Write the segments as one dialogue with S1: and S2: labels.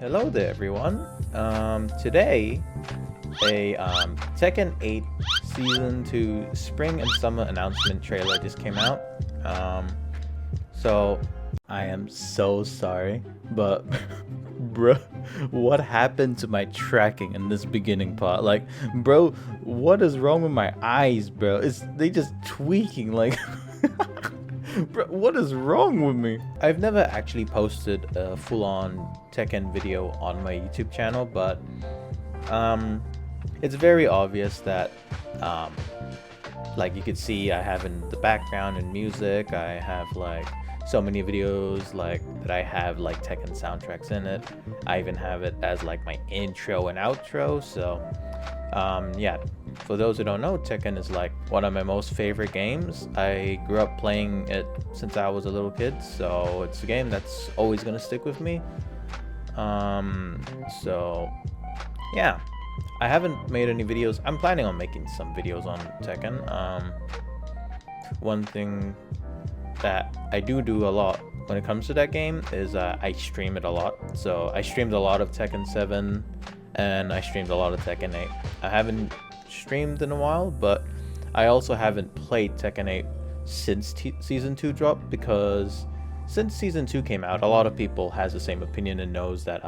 S1: Hello there, everyone. Today, a Tekken 8 Season 2 Spring and Summer announcement trailer just came out. So I am so sorry, but bro, what happened to my tracking in this beginning part? Like, bro, what is wrong with my eyes, bro? They just tweaking like. Bro, what is wrong with me? I've never actually posted a full-on Tekken video on my YouTube channel, but it's very obvious that like you could see I have in the background and music, I have like so many videos like that I have like Tekken soundtracks in it. I even have it as like my intro and outro, so yeah, for those who don't know, Tekken is like one of my most favorite games. I grew up playing it since I was a little kid, so it's a game that's always gonna stick with me. So yeah, I haven't made any videos. I'm planning on making some videos on Tekken. One thing that I do a lot when it comes to that game is I stream it a lot. So I streamed a lot of Tekken 7 and I streamed a lot of Tekken 8. I haven't streamed in a while, but I also haven't played Tekken 8 since Season 2 dropped, because since Season 2 came out, a lot of people has the same opinion and knows that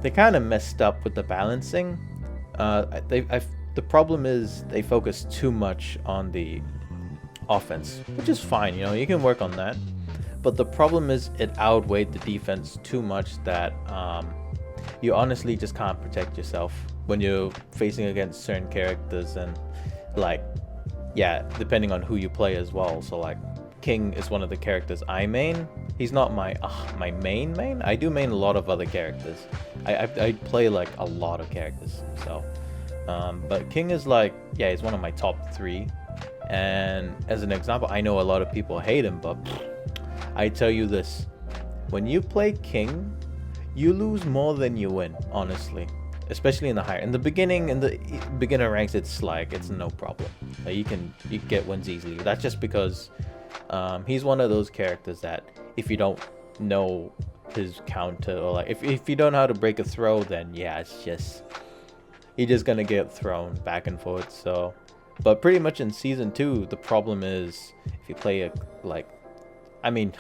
S1: they kind of messed up with the balancing. The problem is they focus too much on the offense, which is fine, you know, you can work on that. But the problem is it outweighed the defense too much that you honestly just can't protect yourself when you're facing against certain characters, and like, yeah, depending on who you play as well. So like King is one of the characters I main. He's not my main. I do main a lot of other characters. I play like a lot of characters, so but King is like, yeah, he's one of my top 3. And as an example, I know a lot of people hate him, but I tell you this, when you play King, you lose more than you win, honestly. Especially in the beginning, in the beginner ranks, it's like, it's no problem. Like, you get wins easily. That's just because he's one of those characters that if you don't know his counter, or like if you don't know how to break a throw, then yeah, it's just, you're just gonna get thrown back and forth. So, but pretty much in Season 2, the problem is if you play a, like, I mean,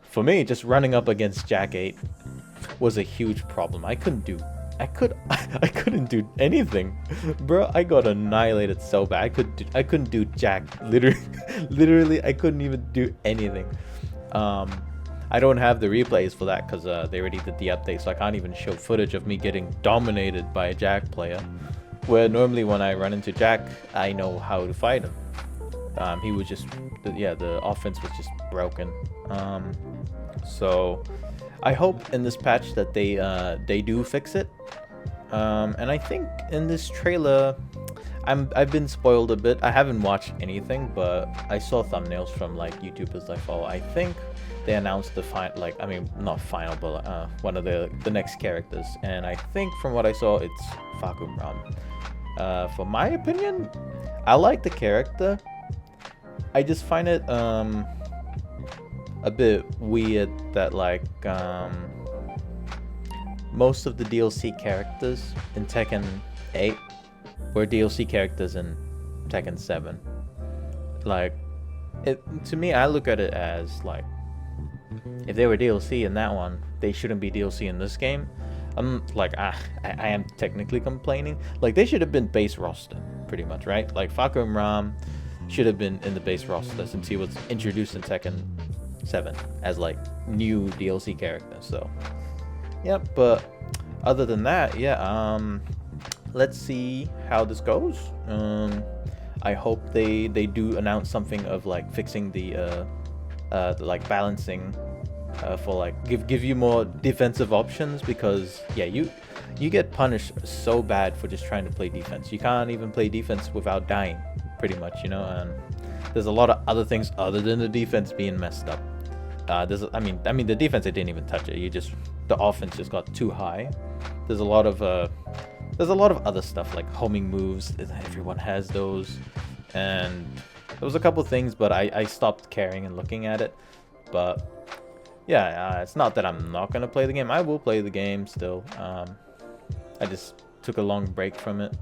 S1: for me, just running up against Jack 8 was a huge problem. I couldn't do anything, bro. I got annihilated so bad. I couldn't do Jack. Literally, I couldn't even do anything. I don't have the replays for that because they already did the update, so I can't even show footage of me getting dominated by a Jack player. Where normally when I run into Jack, I know how to fight him. He was just, the offense was just broken. So I hope in this patch that they do fix it. And I think in this trailer, I've been spoiled a bit. I haven't watched anything, but I saw thumbnails from like YouTubers I follow. I think they announced the not final, but one of the next characters. And I think from what I saw, it's Fahkumram. For my opinion, I like the character. I just find it a bit weird that like most of the DLC characters in Tekken 8 were DLC characters in Tekken 7. Like, to me, I look at it as like, if they were DLC in that one, they shouldn't be DLC in this game. I'm like, I am technically complaining. Like, they should have been base roster, pretty much, right? Like, Fahkumram should have been in the base roster since he was introduced in Tekken 7 as like new DLC character. So yeah, but other than that, yeah, let's see how this goes. I hope they do announce something of like fixing the like balancing for like give you more defensive options, because yeah, you get punished so bad for just trying to play defense. You can't even play defense without dying, pretty much, you know. And there's a lot of other things other than the defense being messed up. I mean the defense, I didn't even touch it. The offense just got too high. There's a lot of other stuff like homing moves. Everyone has those, and there was a couple things, but I stopped caring and looking at it. But yeah, it's not that I'm not gonna play the game. I will play the game still. I just took a long break from it.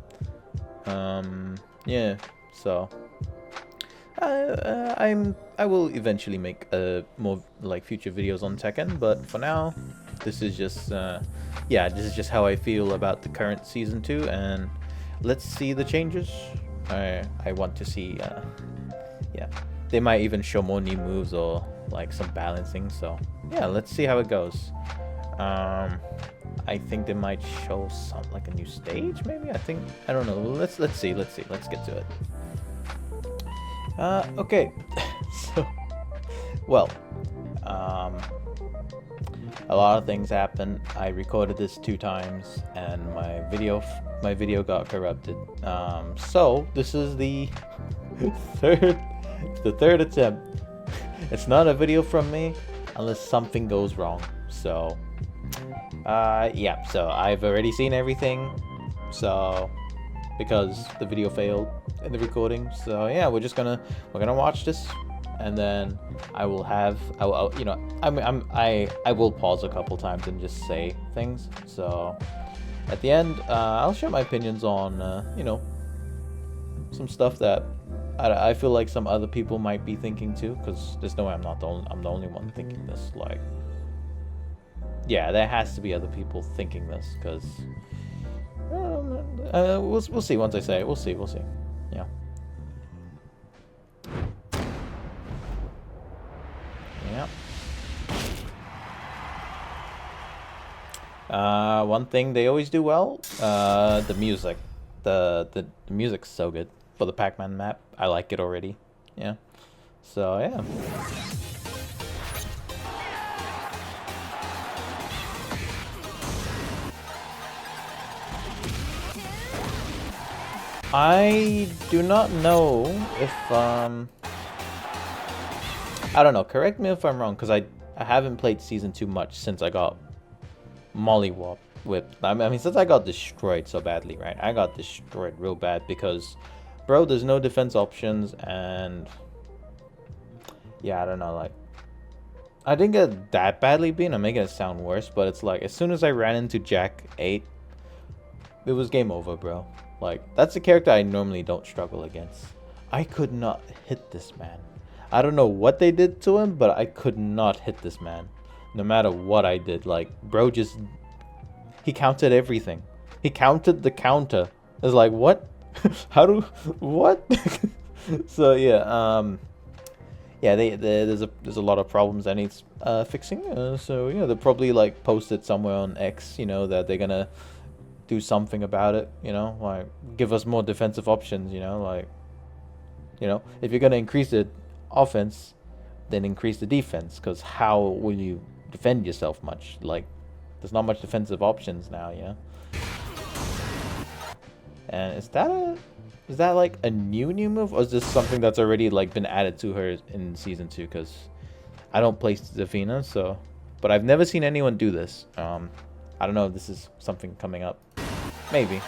S1: Yeah, so I will eventually make more like future videos on Tekken, but for now, this is just yeah, this is just how I feel about the current season 2, and let's see the changes. I want to see yeah, they might even show more new moves or like some balancing. So yeah, let's see how it goes. I think they might show some like a new stage, maybe. I don't know. Let's see. Let's get to it. Okay. So, well, a lot of things happened. I recorded this 2 times, and my video got corrupted. So this is the third attempt. It's not a video from me unless something goes wrong. So yeah, so I've already seen everything, so because the video failed in the recording. So yeah, we're gonna watch this, and then I will you know, I will pause a couple times and just say things. So at the end, I'll share my opinions on you know, some stuff that I feel like some other people might be thinking too, because there's no way I'm the only one thinking this. Like, yeah, there has to be other people thinking this, because we'll see once I say it. We'll see. Yeah. One thing they always do well, the music. The music's so good for the Pac-Man map. I like it already. Yeah. So yeah. I do not know if I don't know, correct me if I'm wrong, because I haven't played season 2 much since I got mollywopped with, I mean, since I got destroyed so badly, right? I got destroyed real bad because, bro, there's no defense options, and yeah, I don't know, like, I didn't get that badly beaten. I'm making it sound worse, but it's like, as soon as I ran into Jack 8, it was game over, bro. Like, that's a character I normally don't struggle against. I could not hit this man. I don't know what they did to him, but I could not hit this man. No matter what I did. Like, bro just... He counted everything. He counted the counter. It's like, what? How do... What? So, yeah, yeah, there's a lot of problems that needs fixing. So, yeah, they'll probably, like, post it somewhere on X, you know, that they're gonna do something about it, you know, like give us more defensive options, you know, like, you know, if you're gonna increase the offense, then increase the defense, because how will you defend yourself much? Like, there's not much defensive options now, yeah. And is that like a new move, or is this something that's already like been added to her in season 2? Because I don't play Zafina, so, but I've never seen anyone do this. I don't know if this is something coming up. Maybe.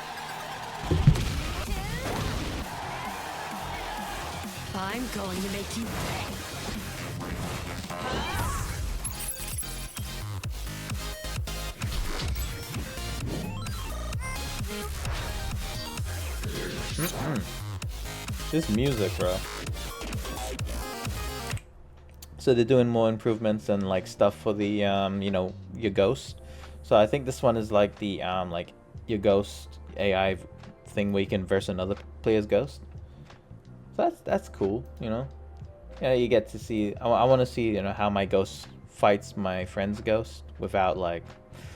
S2: I'm going to make you pay.
S1: This music, bro. So they're doing more improvements and like stuff for the you know, your ghost. So I think this one is like the like your ghost AI thing where you can verse another player's ghost. So that's cool, you know. Yeah, you get to see. I want to see, you know, how my ghost fights my friend's ghost without like,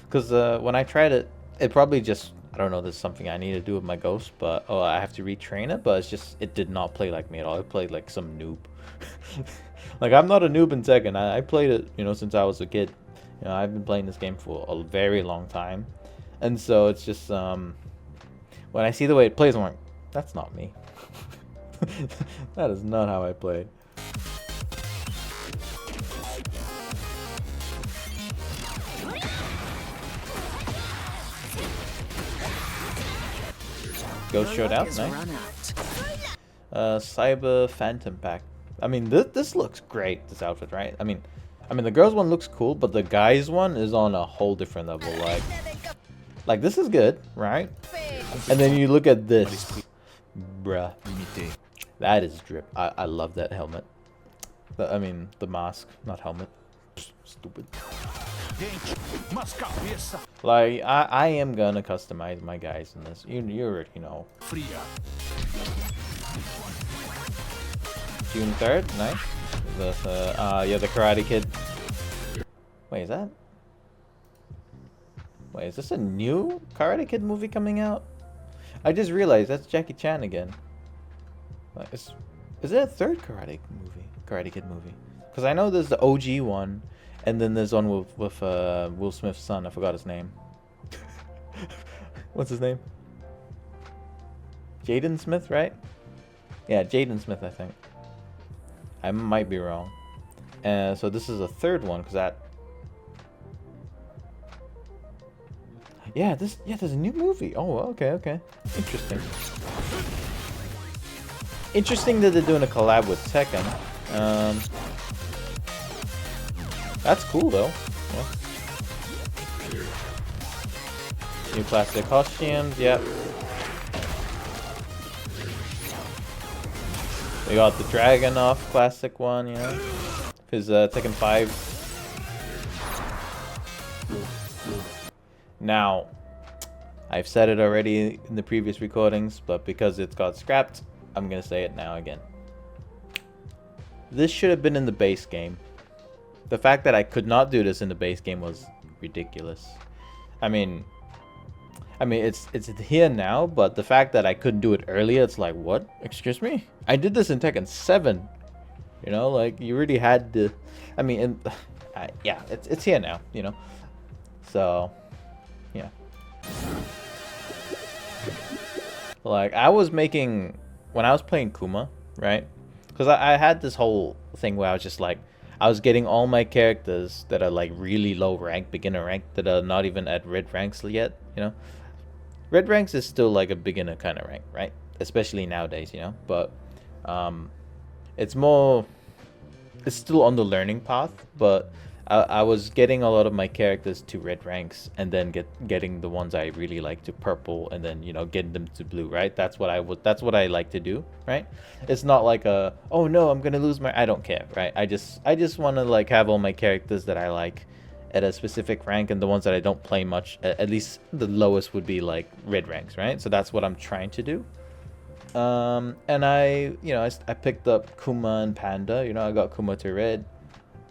S1: because when I tried it, it probably just, I don't know, there's something I need to do with my ghost, but I have to retrain it. But it's just, it did not play like me at all. It played like some noob. Like, I'm not a noob in Tekken. I played it, you know, since I was a kid. You know, I've been playing this game for a very long time, and so it's just when I see the way it plays, I'm like, that's not me. That is not how I played. Ghost Showdown, nice. Cyber Phantom Pack. I mean, this looks great, this outfit, right? I mean, I mean, the girls one looks cool, but the guys one is on a whole different level. Like this is good, right? And then you look at this, bruh. That is drip. I love that helmet. I mean, the mask, not helmet. Psst, stupid. Like, I am gonna customize my guys in this. You already know. June 3rd, nice. Yeah, the Karate Kid. Wait, is this a new Karate Kid movie coming out? I just realized that's Jackie Chan again. Is it a third Karate Kid movie? Because I know there's the OG one, and then there's one with Will Smith's son. I forgot his name. What's his name? Jaden Smith, right? Yeah, Jaden Smith, I think. I might be wrong. So this is a third one, because that... Yeah, there's a new movie. Oh, okay. Interesting. Interesting that they're doing a collab with Tekken. That's cool, though. Yeah. New classic costumes, yep. We got the Dragunov classic one, yeah. His Tekken 5. Now, I've said it already in the previous recordings, but because it's got scrapped, I'm gonna say it now again. This should have been in the base game. The fact that I could not do this in the base game was ridiculous. I mean it's here now, but the fact that I couldn't do it earlier, it's like, what? Excuse me? I did this in Tekken 7. You know, like, you really had to... I mean, yeah, it's here now, you know? So, yeah. Like, I was making... When I was playing Kuma, right? Because I had this whole thing where I was just like... I was getting all my characters that are, like, really low rank, beginner rank, that are not even at red ranks yet, you know? Red ranks is still, like, a beginner kind of rank, right? Especially nowadays, you know? But, it's more... It's still on the learning path, but... I was getting a lot of my characters to red ranks, and then getting the ones I really like to purple, and then, you know, getting them to blue, right? That's what I like to do, right? It's not like a, oh no, I'm gonna lose my... I don't care, right? I just want to, like, have all my characters that I like at a specific rank, and the ones that I don't play much, at least the lowest would be like red ranks, right? So that's what I'm trying to do. And I picked up Kuma and Panda. You know, I got Kuma to red.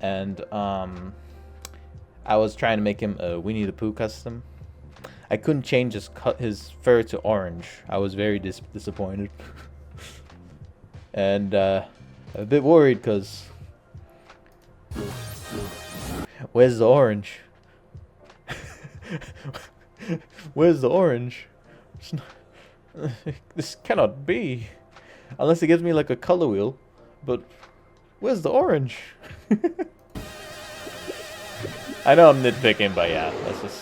S1: And I was trying to make him a Winnie the Pooh custom. I couldn't change his fur to orange. I was very disappointed. And a bit worried because... Where's the orange? Where's the orange? This cannot be. Unless it gives me like a color wheel. But where's the orange? I know I'm nitpicking, but yeah,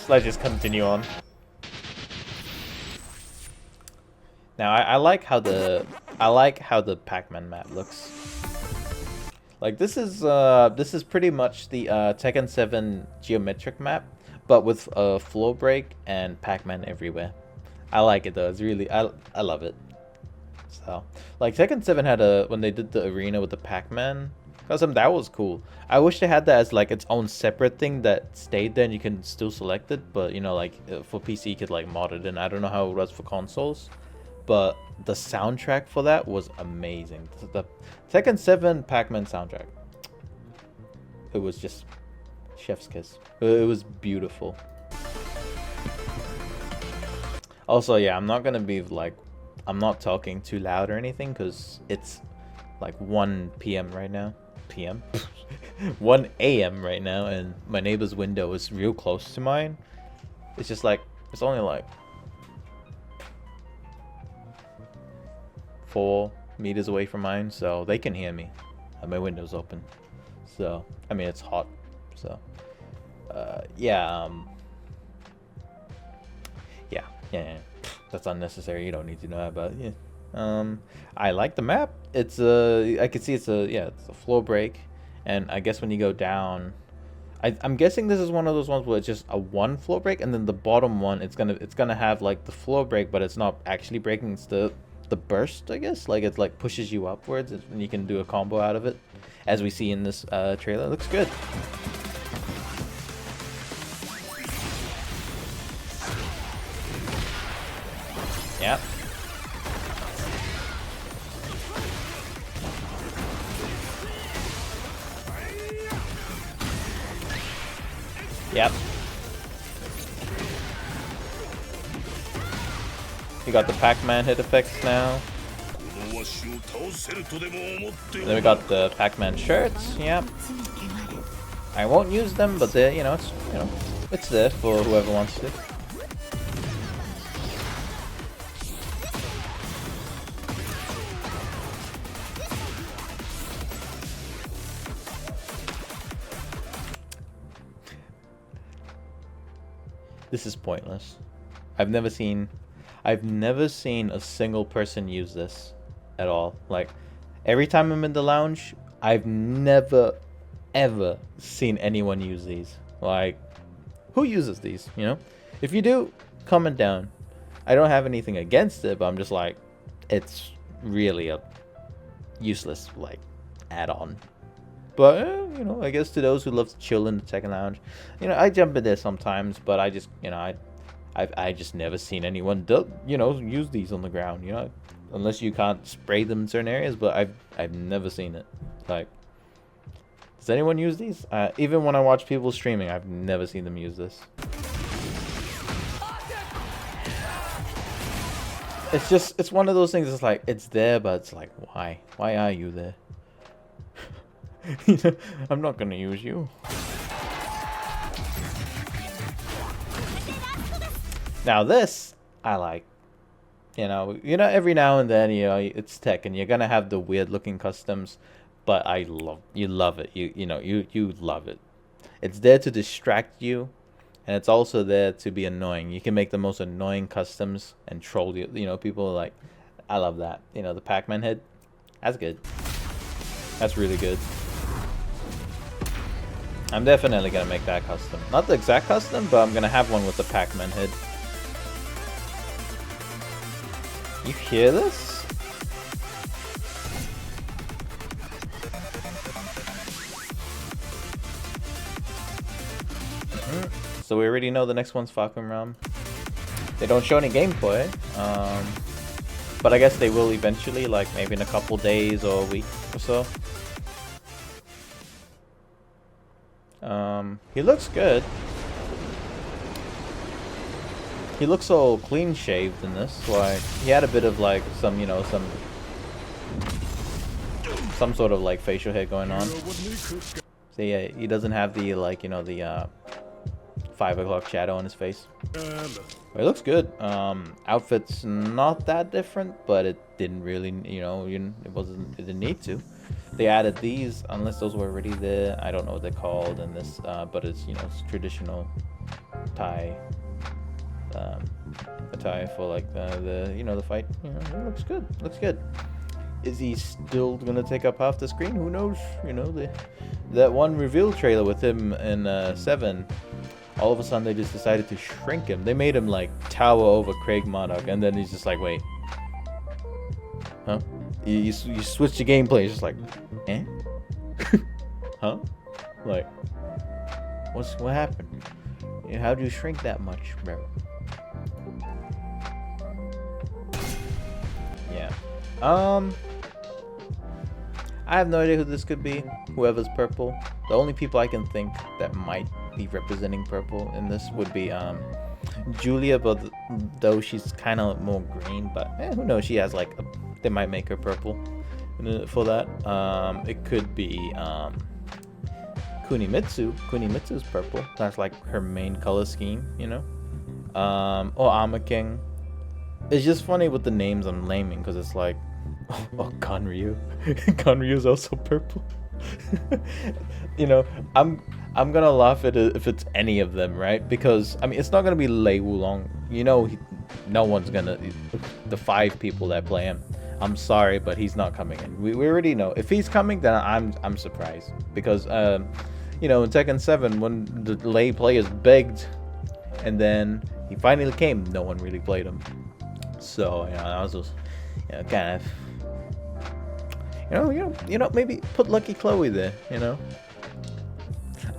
S1: let's just continue on. Now I like how the Pac-Man map looks. Like this is pretty much the Tekken 7 geometric map, but with floor break and Pac-Man everywhere. I like it though. It's really I love it. So like Tekken 7 had when they did the arena with the Pac-Man. That was cool. I wish they had that as like its own separate thing that stayed there and you can still select it. But you know, like for PC you could like mod it in. I don't know how it was for consoles. But the soundtrack for that was amazing. The Tekken 7 Pac-Man soundtrack. It was just chef's kiss. It was beautiful. Also, yeah, I'm not gonna be like... I'm not talking too loud or anything because it's like 1 p.m. right now. PM? 1 a.m. right now, and my neighbor's window is real close to mine. It's just like, it's only like 4 meters away from mine, so they can hear me. And my window's open. So, I mean, it's hot. So, yeah, yeah. That's unnecessary. You don't need to know about it. Yeah. I like the map. It's I can see it's a floor break, and I guess when you go down, I'm guessing this is one of those ones where it's just a one floor break, and then the bottom one it's gonna have like the floor break, but it's not actually breaking. It's the burst, I guess. Like it's like pushes you upwards, and you can do a combo out of it, as we see in this trailer. It looks good. Yeah. Yep. You got the Pac-Man hit effects now. Then we got the Pac-Man shirts. Yep. I won't use them, but they, it's there for whoever wants to. This is pointless. I've never seen a single person use this at all. Like, every time I'm in the lounge, I've never ever seen anyone use these. Like, who uses these, you know? If you do, comment down. I don't have anything against it, but I'm just like, it's really a useless, like, add-on. But, I guess to those who love to chill in the Tekken Lounge, I jump in there sometimes, but I just, I just never seen anyone, use these on the ground, unless you can't spray them in certain areas, but I've never seen it. Like, does anyone use these? Even when I watch people streaming, I've never seen them use this. It's one of those things, it's like, it's there, but it's like, why? Why are you there? I'm not gonna use you. Now this I like. Every now and then, it's tech, and you're gonna have the weird looking customs, but you love it. You love it. It's there to distract you, and it's also there to be annoying. You can make the most annoying customs and troll you. People are like, I love that. The Pac-Man head, that's good. That's really good. I'm definitely gonna make that custom. Not the exact custom, but I'm gonna have one with the Pac-Man head. You hear this? So we already know the next one's Fahkumram. They don't show any gameplay, but I guess they will eventually, like maybe in a couple days or a week or so. He looks good. He looks so clean shaved in this. Like, he had a bit of like some sort of like facial hair going on. So yeah, he doesn't have the the 5 o'clock shadow on his face. But it looks good. Outfit's not that different, but it didn't really, it didn't need to. They added these, unless those were already there. I don't know what they're called in this, but it's it's traditional Thai attire for like the fight. It looks good. Looks good. Is he still gonna take up half the screen? Who knows? That one reveal trailer with him in 7. All of a sudden they just decided to shrink him. They made him like tower over Craig Murdoch, and then he's just like, wait, huh? You switch the gameplay. It's just like, eh? Huh? Like, what happened? How do you shrink that much, bro? Yeah. I have no idea who this could be. Whoever's purple. The only people I can think that might be representing purple in this would be Julia, but though she's kind of more green, but who knows? She has like they might make her purple for that. It could be Kunimitsu. Kunimitsu's purple. That's like her main color scheme, or Armor King. It's just funny with the names I'm naming, because it's like, oh, Ganryu. Ganryu's also purple. I'm gonna laugh at it if it's any of them, right? Because I mean, it's not gonna be Lei Wulong. No one's gonna. The 5 people that play him. I'm sorry, but he's not coming in. We already know. If he's coming, then I'm surprised, because you know, in Tekken 7, when the lay players begged, and then he finally came, no one really played him. So, you know, that was just, you know, kind of, maybe put Lucky Chloe there, you know.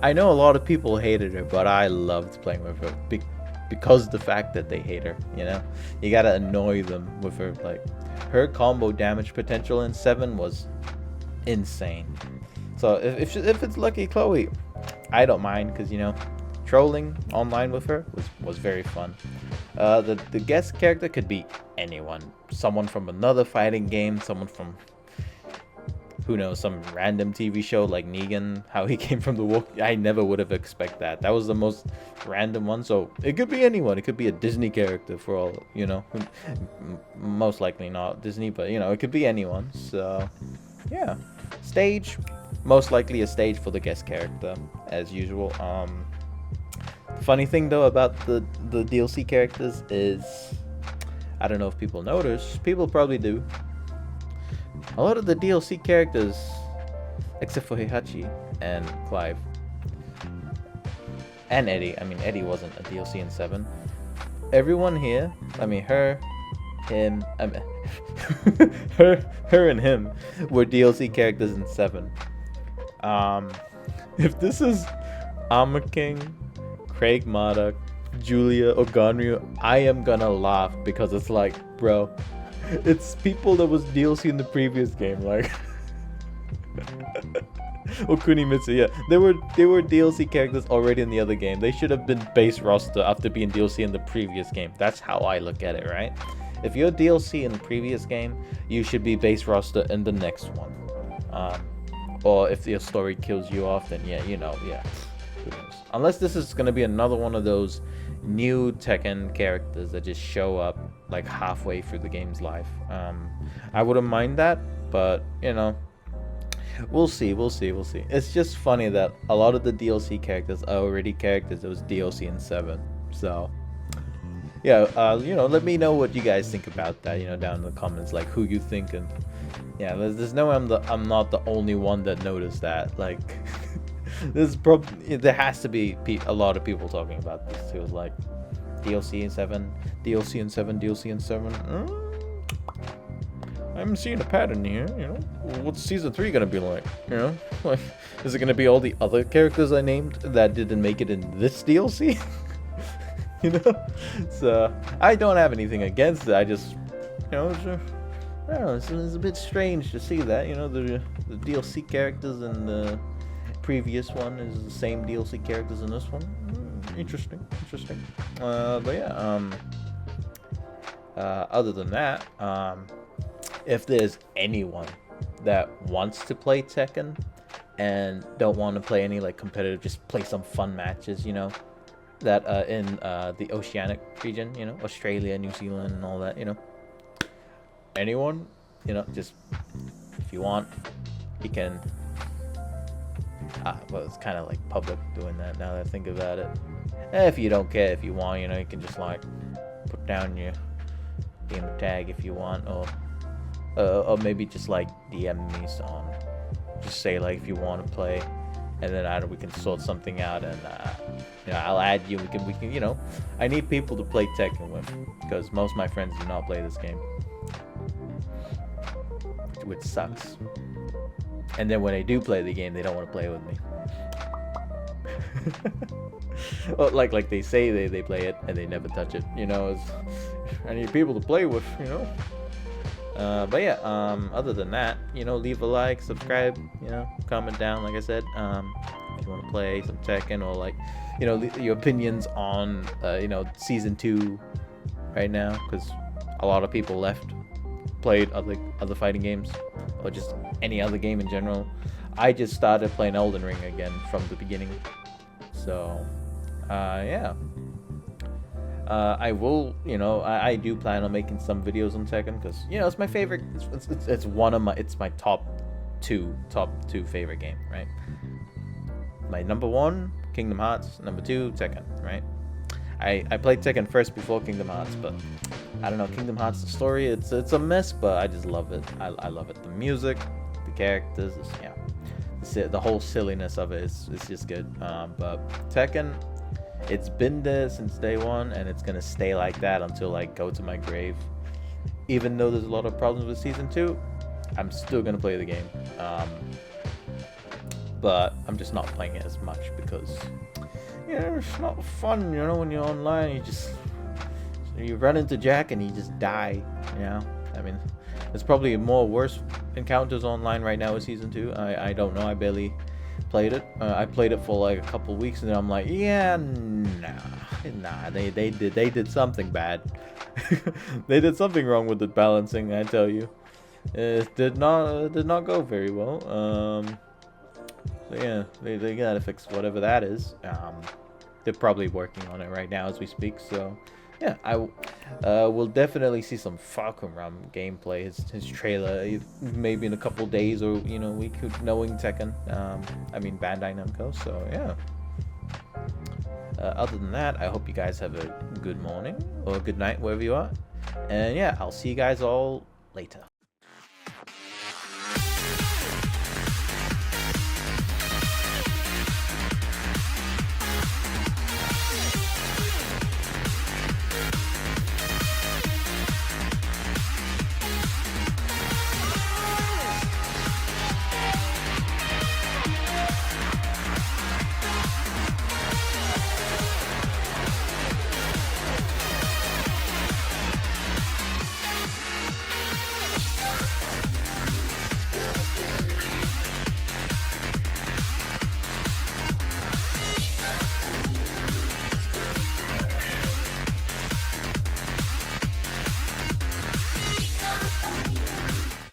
S1: I know a lot of people hated her, but I loved playing with her because the fact that they hate her, you know. You gotta annoy them with her. Like, her combo damage potential in 7 was insane. So if it's Lucky Chloe, I don't mind, because, you know, trolling online with her was very fun. The guest character could be anyone. Someone from another fighting game, someone from, who knows, some random TV show like Negan, how he came from the wolf. I never would have expected that. That was the most random one. So it could be anyone. It could be a Disney character for all, you know. Most likely not Disney, but, you know, it could be anyone. So, yeah. Stage, most likely a stage for the guest character, as usual. The funny thing, though, about the DLC characters is, I don't know if people notice. People probably do. A lot of the DLC characters, except for Heihachi and Clive and Eddie. I mean, Eddie wasn't a DLC in 7. Everyone here, I mean, her, him, I mean, her and him were DLC characters in 7. If this is Armor King, Craig Maddock, Julia, or Ganryu, I am gonna laugh, because it's like, bro, it's people that was DLC in the previous game, like. Or Kunimitsu, yeah. They were DLC characters already in the other game. They should have been base roster after being DLC in the previous game. That's how I look at it, right? If you're DLC in the previous game, you should be base roster in the next one. Or if your story kills you off, then yeah, you know, yeah. Who knows? Unless this is gonna be another one of those new Tekken characters that just show up like halfway through the game's life. I wouldn't mind that, but, you know, we'll see. It's just funny that a lot of the DLC characters are already characters that was DLC in 7. So, yeah, you know, let me know what you guys think about that, you know, down in the comments, like who you think. And yeah, there's no way I'm not the only one that noticed that. Like, there has to be a lot of people talking about this too. Like, DLC in 7, DLC in 7, DLC in 7. I'm seeing a pattern here, you know. What's season 3 gonna be like? You know, like, is it gonna be all the other characters I named that didn't make it in this DLC? You know. So I don't have anything against it. I just, you know, I don't know, it's a bit strange to see that, you know, the DLC characters in the previous one is the same DLC characters in this one. Interesting. But yeah, other than that, if there's anyone that wants to play Tekken and don't want to play any like competitive, just play some fun matches, you know, that in the Oceanic region, you know, Australia, New Zealand, and all that, you know, anyone, you know, just if you want, you can. Well, it's kind of like public doing that now that I think about it. If you don't care, if you want, you know, you can just like put down your game tag if you want, or maybe just like DM me on, just say like if you want to play, and then we can sort something out, and you know, I'll add you. We can, you know, I need people to play Tekken with, because most of my friends do not play this game, which sucks. And then when they do play the game, they don't want to play with me. Well, like they say they play it and they never touch it, you know. I need people to play with, you know. But yeah, other than that, you know, leave a like, subscribe, you know, comment down, like I said, if you want to play some Tekken, or like, you know, your opinions on you know, season 2 right now, because a lot of people played other fighting games, or just any other game in general. I just started playing Elden Ring again from the beginning. So yeah, I will, you know, I do plan on making some videos on Tekken, because, you know, it's my favorite. It's one of my top two favorite game, right? My number 1, Kingdom Hearts. Number 2, Tekken, right? I played Tekken first before Kingdom Hearts, but I don't know, Kingdom Hearts, the story, it's a mess, but I just love it. I love it. The music, the characters, yeah. the whole silliness of it is just good. But Tekken, it's been there since day one, and it's gonna stay like that until I go to my grave. Even though there's a lot of problems with season 2, I'm still gonna play the game. But I'm just not playing it as much because, you know, it's not fun, you know, when you're online. You run into Jack and you just die, you know. I mean, there's probably more worse encounters online right now with season 2. I don't know. I barely played it. I played it for like a couple weeks, and then I'm like, yeah, nah. They did something bad. They did something wrong with the balancing. I tell you, it did not go very well. So yeah, they gotta fix whatever that is. They're probably working on it right now as we speak. So yeah, I will definitely see some Fahkumram gameplay, his trailer, maybe in a couple days, or you know, we could, knowing Tekken, I mean Bandai Namco. So yeah. Other than that, I hope you guys have a good morning or good night wherever you are, and yeah, I'll see you guys all later.